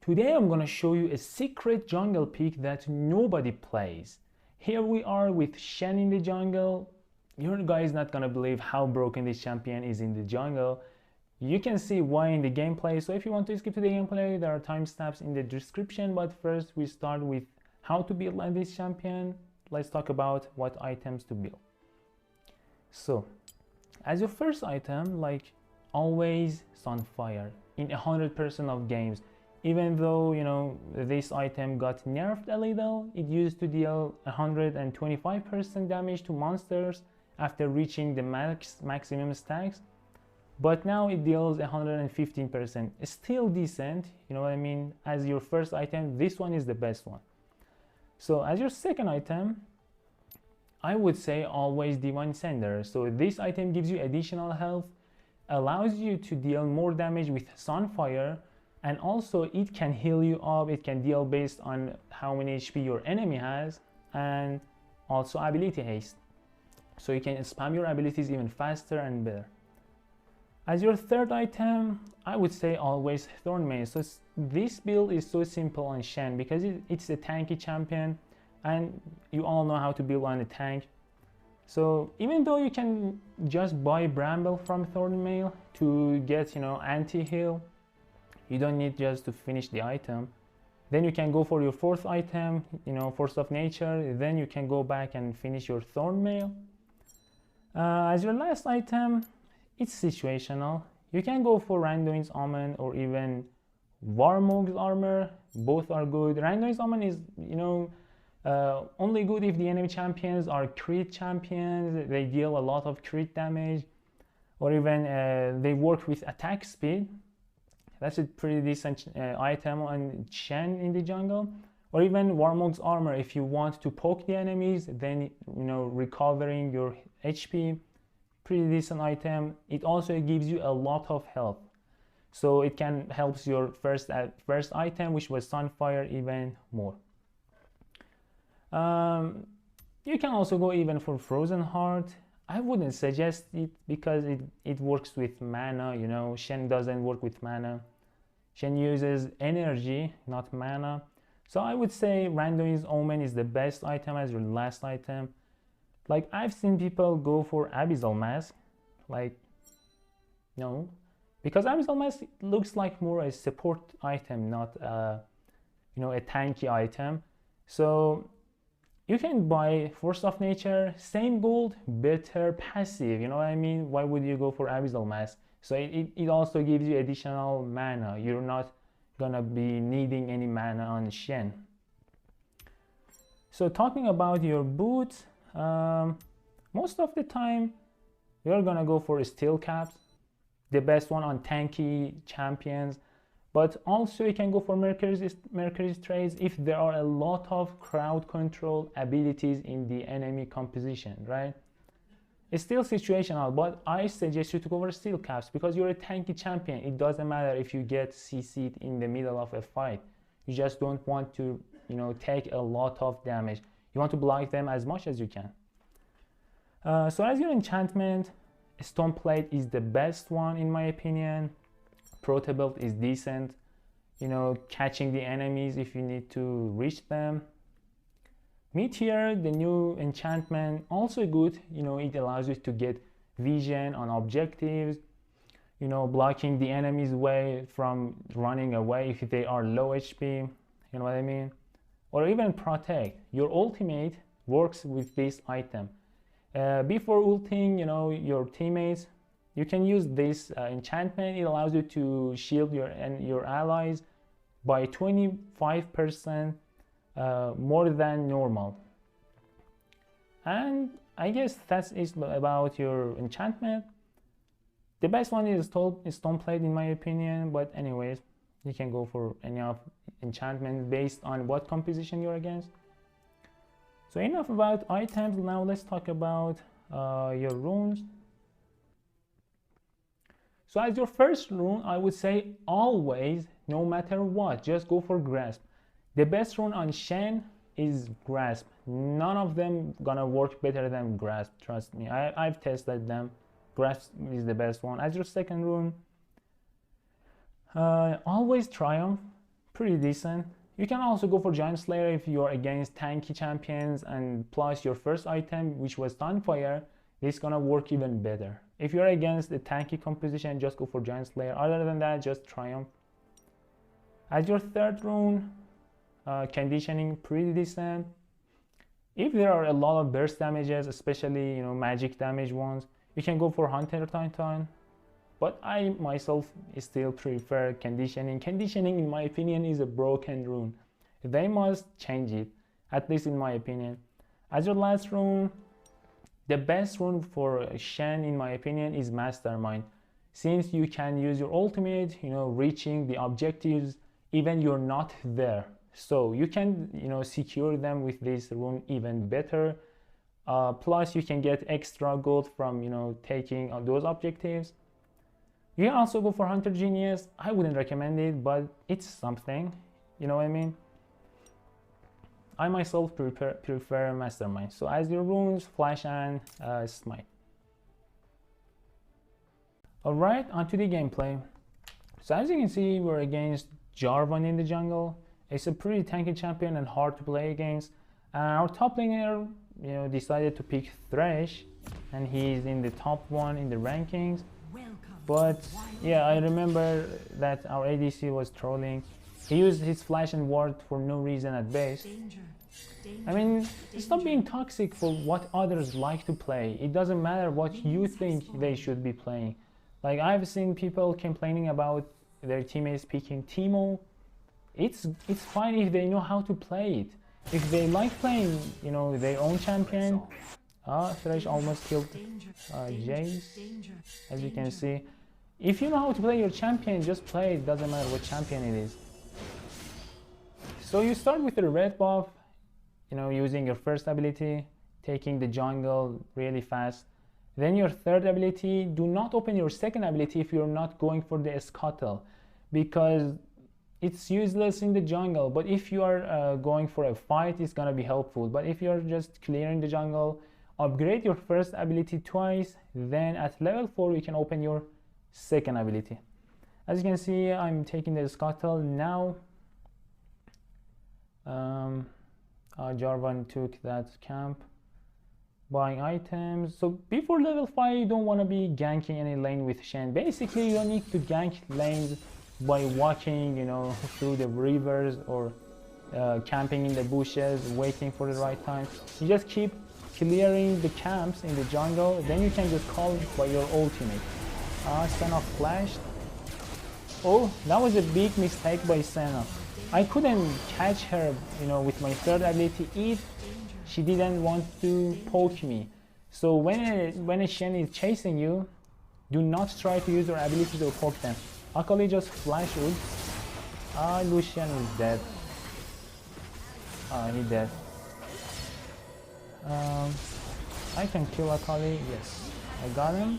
Today I'm gonna show you a secret jungle pick that nobody plays. Here we are with Shen in the jungle. Your guy is not gonna believe how broken this champion is in the jungle. You can see why in the gameplay, so if you want to skip to the gameplay, there are timestamps in the description, but first we start with how to build on this champion. Let's talk about what items to build. So, as your first item, like always Sunfire in 100% of games. Even though, you know, this item got nerfed a little, it used to deal 125% damage to monsters after reaching the maximum stacks. But now it deals 115%. It's still decent, you know what I mean? As your first item, this one is the best one. So as your second item, I would say always Divine Sender. So this item gives you additional health, allows you to deal more damage with Sunfire, and also it can heal you up. It can deal based on how many HP your enemy has, and also ability haste. So you can spam your abilities even faster and better. As your third item, I would say always Thornmail. So this build is so simple on Shen because it's a tanky champion, and you all know how to build on a tank. So even though you can just buy Bramble from Thornmail to get, you know, anti-heal, you don't need just to finish the item. Then you can go for your fourth item, you know, Force of Nature. Then you can go back and finish your Thornmail. As your last item, it's situational. You can go for Randuin's Omen or even Warmog's Armor. Both are good. Randuin's Omen is, you know, only good if the enemy champions are crit champions. They deal a lot of crit damage, or even they work with attack speed. That's a pretty decent item on Shen in the jungle. Or even Warmog's Armor if you want to poke the enemies, then, you know, recovering your HP. Pretty decent item. It also gives you a lot of health, so it can help your first item, which was Sunfire, even more. You can also go even for Frozen Heart. I wouldn't suggest it because it works with mana, you know. Shen doesn't work with mana. Shen uses energy, not mana. So I would say Randuin's Omen is the best item as your last item. Like, I've seen people go for Abyssal Mask. Like, no. Because Abyssal Mask looks like more a support item, not you know, a tanky item. So you can buy Force of Nature, same gold, better passive, you know what I mean? Why would you go for Abyssal Mask? So it also gives you additional mana. You're not gonna be needing any mana on Shen. So talking about your boots, most of the time you're gonna go for steel caps, the best one on tanky champions. But also you can go for Mercury's trades if there are a lot of crowd control abilities in the enemy composition, right? It's still situational, but I suggest you to go for steel caps because you're a tanky champion. It doesn't matter if you get CC'd in the middle of a fight. You just don't want to, you know, take a lot of damage. You want to block them as much as you can. So as your enchantment, Stone Plate is the best one in my opinion. Proto Belt is decent, you know, catching the enemies if you need to reach them. Meteor, the new enchantment, also good. You know, it allows you to get vision on objectives, you know, blocking the enemy's way from running away if they are low HP, you know what I mean? Or even Protect. Your ultimate works with this item. Before ulting, you know, your teammates, you can use this enchantment. It allows you to shield your allies by 25% more than normal. And I guess that is about your enchantment. The best one is Stone Plate in my opinion, but anyways, you can go for any of enchantment based on what composition you're against. So enough about items. Now let's talk about your runes. So as your first rune, I would say always, no matter what, just go for Grasp. The best rune on Shen is Grasp. None of them gonna work better than Grasp, trust me. I've tested them. Grasp is the best one. As your second rune, always Triumph. pretty decent. You can also go for Giant Slayer if you're against tanky champions, and plus your first item, which was Stunfire, is gonna work even better. If you're against a tanky composition, just go for Giant Slayer. Other than that, just Triumph. As your third rune, conditioning pretty decent. If there are a lot of burst damages, especially magic damage ones, you can go for Hunter Titan. But I myself still prefer conditioning. Conditioning, in my opinion, is a broken rune. They must change it, at least in my opinion. As your last rune, the best rune for Shen, in my opinion, is Mastermind. Since you can use your ultimate, reaching the objectives even you're not there. So you can, secure them with this rune even better. Plus you can get extra gold from, taking on those objectives. You can also go for Hunter Genius. I wouldn't recommend it, but it's something, you know what I mean? I myself prefer Mastermind. So as your runes, Flash and Smite. Alright, onto the gameplay. So as you can see, we're against Jarvan in the jungle. It's a pretty tanky champion and hard to play against. Our top laner, decided to pick Thresh, and he's in the top 1 in the rankings. But yeah, I remember that our ADC was trolling. He used his flash and ward for no reason at base. I mean, stop being toxic for what others like to play. It doesn't matter what you think they should be playing. Like, I've seen people complaining about their teammates picking Teemo. It's fine if they know how to play it. If they like playing, their own champion. Thresh almost killed Jace, as you can see. If you know how to play your champion, just play it. Doesn't matter what champion it is. So you start with the red buff, using your first ability, taking the jungle really fast. Then your third ability, do not open your second ability if you're not going for the scuttle, because it's useless in the jungle. But if you are going for a fight, it's gonna be helpful. But if you're just clearing the jungle, upgrade your first ability twice, then at level 4 you can open your second ability. As you can see, I'm taking the scuttle now. Jarvan took that camp, buying items. So before level 5, you don't want to be ganking any lane with Shen. Basically, you don't need to gank lanes by walking, through the rivers or camping in the bushes, waiting for the right time. You just keep clearing the camps in the jungle, then you can just call by your ultimate. Senna flashed. Oh, that was a big mistake by Senna. I couldn't catch her, with my third ability if she didn't want to poke me. So when a Shen is chasing you, do not try to use your ability to poke them. Akali just flash ult. Lucian is dead. He's dead. I can kill Akali, yes. I got him.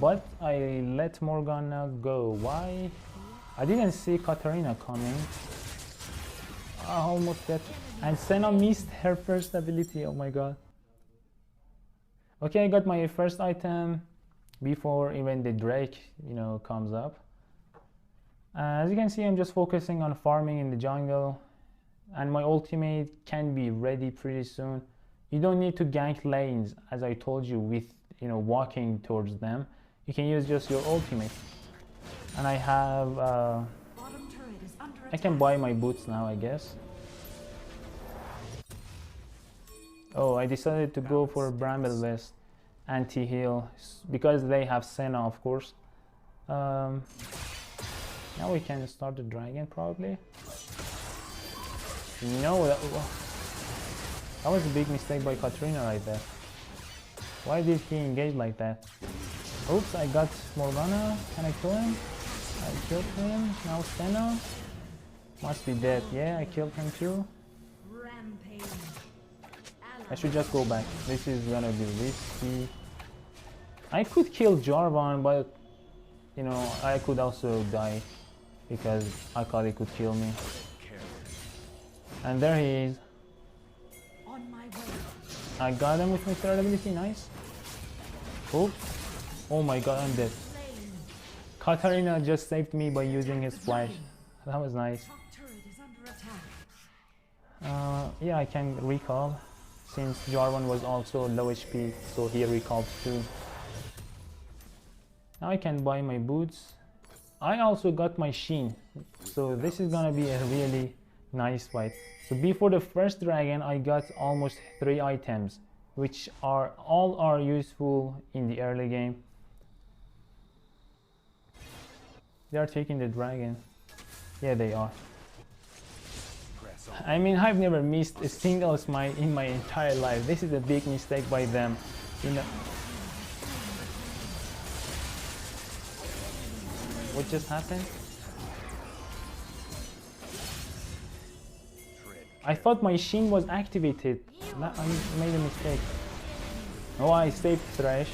But I let Morgana go. Why? I didn't see Katarina coming. Almost dead. And Senna missed her first ability, oh my god. Okay, I got my first item before even the Drake, comes up. As you can see, I'm just focusing on farming in the jungle. And my ultimate can be ready pretty soon. You don't need to gank lanes, as I told you, with walking towards them. You can use just your ultimate. And I have I can buy my boots now, I guess. Oh, I decided to go for Bramble Vest anti-heal because they have Senna, of course. Now we can start the dragon probably. No, that was a big mistake by Katrina right there. Why did he engage like that? Oops, I got Morgana. Can I kill him? I killed him. Now Senna must be dead. Yeah, I killed him too. I should just go back. This is gonna be risky. I could kill Jarvan, but I could also die because Akali could kill me. And there he is. I got him with my third ability. Nice. Oops. Oh my god, I'm dead. Katarina just saved me by using his flash. That was nice. Top turret is under attack. Yeah, I can recall since Jarvan was also low HP, so he recalled too. Now I can buy my boots. I also got my Shen, so this is gonna be a really nice fight. So before the first dragon, I got almost 3 items, which all are useful in the early game. They are taking the dragon. Yeah, they are. I mean, I've never missed a single smite in my entire life. This is a big mistake by them. You know, what just happened? I thought my Shen was activated. I made a mistake. Oh, I saved Thresh.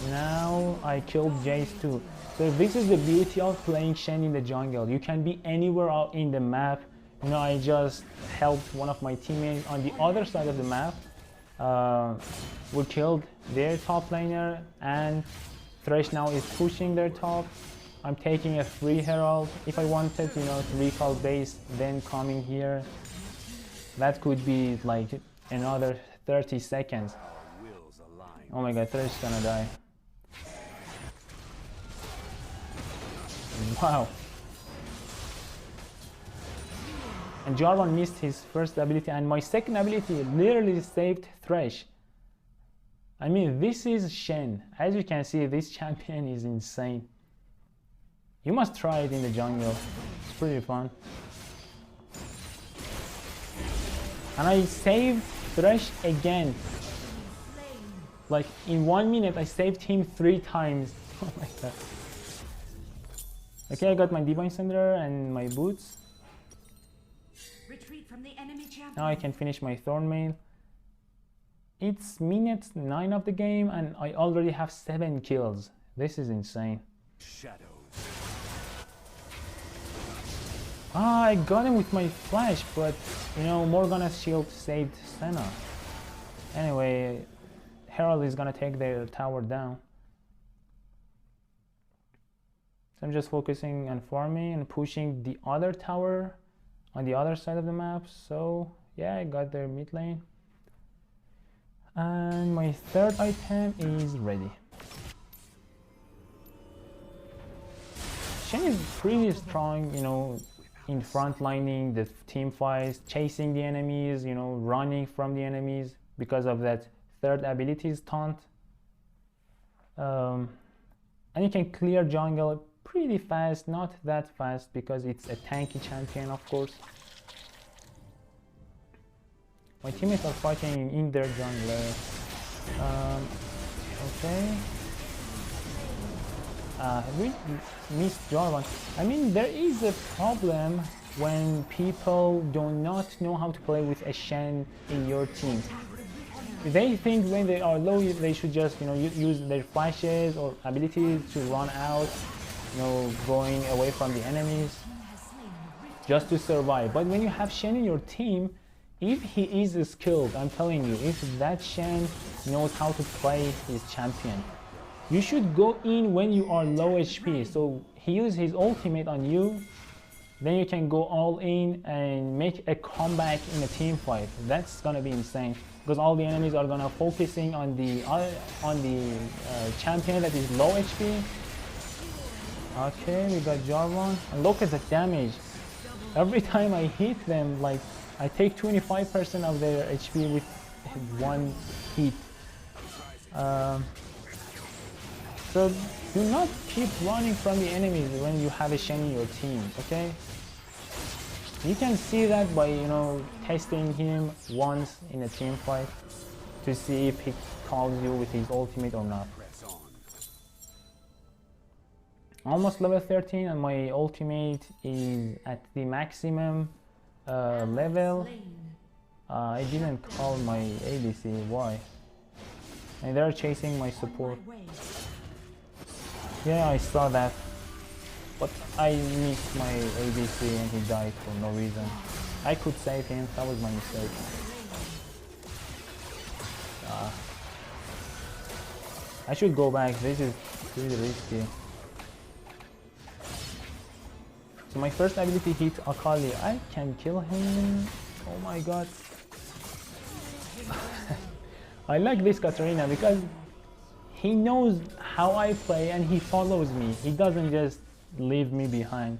Now I killed Jace too. So this is the beauty of playing Shen in the jungle. You can be anywhere out in the map. You know, I just helped one of my teammates on the other side of the map. We killed their top laner, and Thresh now is pushing their top. I'm taking a free herald. If I wanted, you know, to recall base, then coming here, that could be like another 30 seconds. Oh my god, Thresh is gonna die. Wow. And Jarvan missed his first ability, and my second ability literally saved Thresh. I mean, this is Shen. As you can see, this champion is insane. You must try it in the jungle. It's pretty fun. And I saved Thresh again. Like in 1 minute, I saved him 3 times. Oh my god. Okay, I got my Divine Cinder and my boots. Retreat from the enemy champion. Now I can finish my Thorn Mail. It's minute 9 of the game and I already have 7 kills. This is insane. Shadows. Ah, I got him with my flash, but you know, Morgana's shield saved Senna. Anyway, Herald is gonna take their tower down. So I'm just focusing on farming and pushing the other tower on the other side of the map. So yeah, I got their mid lane. And my third item is ready. Shen is pretty strong, you know, in front lining the team fights, chasing the enemies, you know, running from the enemies because of that third ability's taunt. And you can clear jungle pretty fast, not that fast because it's a tanky champion, of course. My teammates are fighting in their jungler. Okay. We missed Jarvan. I mean, there is a problem when people do not know how to play with a Shen in your team. They think when they are low, they should just, you know, use their flashes or abilities to run out, you know, going away from the enemies just to survive. But when you have Shen in your team, if he is skilled, I'm telling you, if that Shen knows how to play his champion, you should go in when you are low HP. So he uses his ultimate on you, then you can go all in and make a comeback in a team fight. That's gonna be insane because all the enemies are gonna focusing on the champion that is low HP. Okay, we got Jarvan, and look at the damage. Every time I hit them, like I take 25% of their HP with one hit. So do not keep running from the enemies when you have a Shen in your team, okay? You can see that by, you know, testing him once in a team fight to see if he calls you with his ultimate or not. Almost level 13 and my ultimate is at the maximum level. I didn't call my ADC, why? And they're chasing my support. Yeah, I saw that, but I missed my ADC and he died for no reason. I could save him, that was my mistake. I should go back, this is really risky. So my first ability hit Akali. I can kill him. Oh my god. I like this Katarina because he knows how I play and he follows me. He doesn't just leave me behind.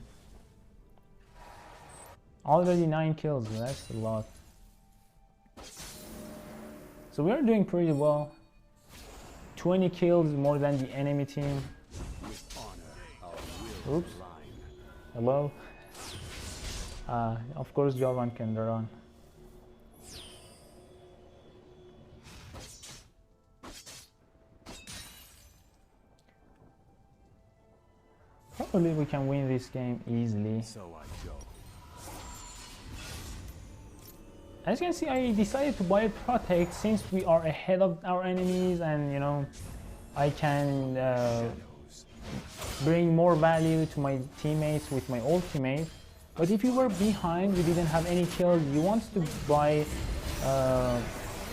Already 9 kills, that's a lot. So we're doing pretty well. 20 kills more than the enemy team. Oops. Hello. Of course Jovan can run. Probably we can win this game easily. As you can see, I decided to buy Protect since we are ahead of our enemies, and you know, I can bring more value to my teammates with my ultimate. But if you were behind, you didn't have any kills, you want to buy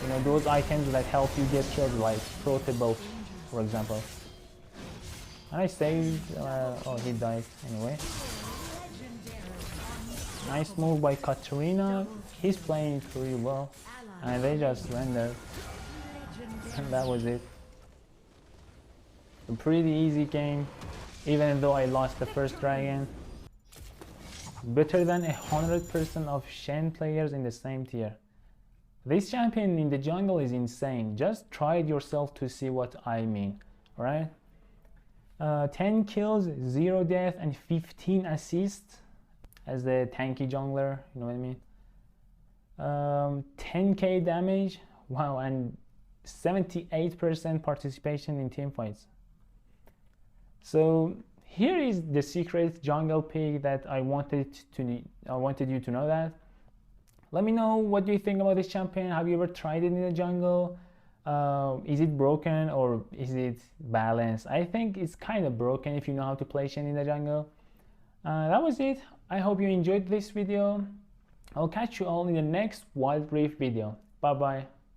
you know, those items that help you get kills, like Protect, for example. And I saved, oh, he died anyway. Nice move by Katarina. He's playing pretty well. And they just went there. And that was it. A pretty easy game, even though I lost the first dragon. Better than 100% of Shen players in the same tier. This champion in the jungle is insane. Just try it yourself to see what I mean, right? 10 kills, 0 death, and 15 assists as the tanky jungler, you know what I mean? 10k damage, wow, and 78% participation in team fights. So here is the secret jungle pick that I wanted you to know that. Let me know what do you think about this champion. Have you ever tried it in the jungle? Is it broken or is it balanced? I think it's kind of broken if you know how to play Shen in the jungle. That was it. I hope you enjoyed this video. I'll catch you all in the next Wild Rift video. Bye bye.